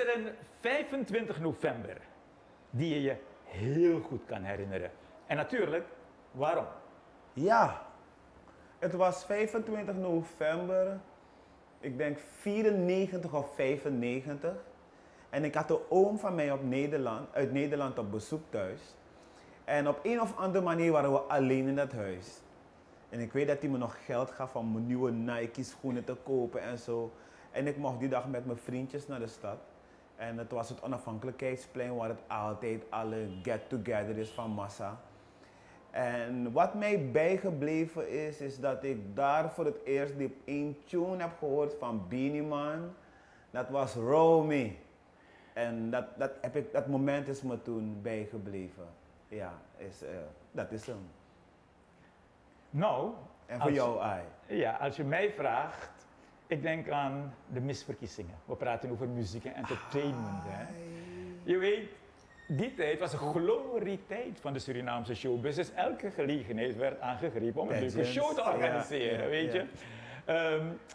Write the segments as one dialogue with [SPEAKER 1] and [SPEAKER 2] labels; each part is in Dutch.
[SPEAKER 1] er een 25 november die je je heel goed kan herinneren? En natuurlijk, waarom?
[SPEAKER 2] Ja, het was 25 november, ik denk 94 of 95. En ik had een oom van mij uit Nederland op bezoek thuis. En op een of andere manier waren we alleen in dat huis. En ik weet dat hij me nog geld gaf om mijn nieuwe Nike schoenen te kopen en zo. En ik mocht die dag met mijn vriendjes naar de stad. En het was het Onafhankelijkheidsplein waar het altijd alle get-together is van massa. En wat mij bijgebleven is dat ik daar voor het eerst die één tune heb gehoord van Beenie Man. Dat was Romy. En dat moment is me toen bijgebleven. Ja, dat is hem.
[SPEAKER 1] Nou,
[SPEAKER 2] en voor jou, Ai?
[SPEAKER 1] Ja, als je mij vraagt, ik denk aan de misverkiezingen. We praten over muziek en entertainment. Hè. Je weet, die tijd was een glorietijd van de Surinaamse showbiz. Dus elke gelegenheid werd aangegrepen om een leuke show te organiseren, weet je.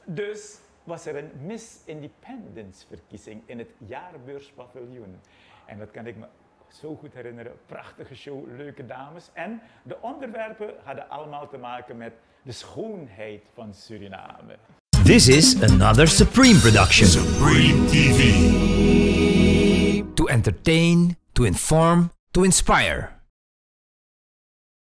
[SPEAKER 1] Dus was er een Miss Independence verkiezing in het Jaarbeurspaviljoen. En dat kan ik me zo goed herinneren. Prachtige show, leuke dames. En de onderwerpen hadden allemaal te maken met de schoonheid van Suriname.
[SPEAKER 3] This is another Supreme production.
[SPEAKER 4] Supreme TV.
[SPEAKER 3] To entertain, to inform, to inspire.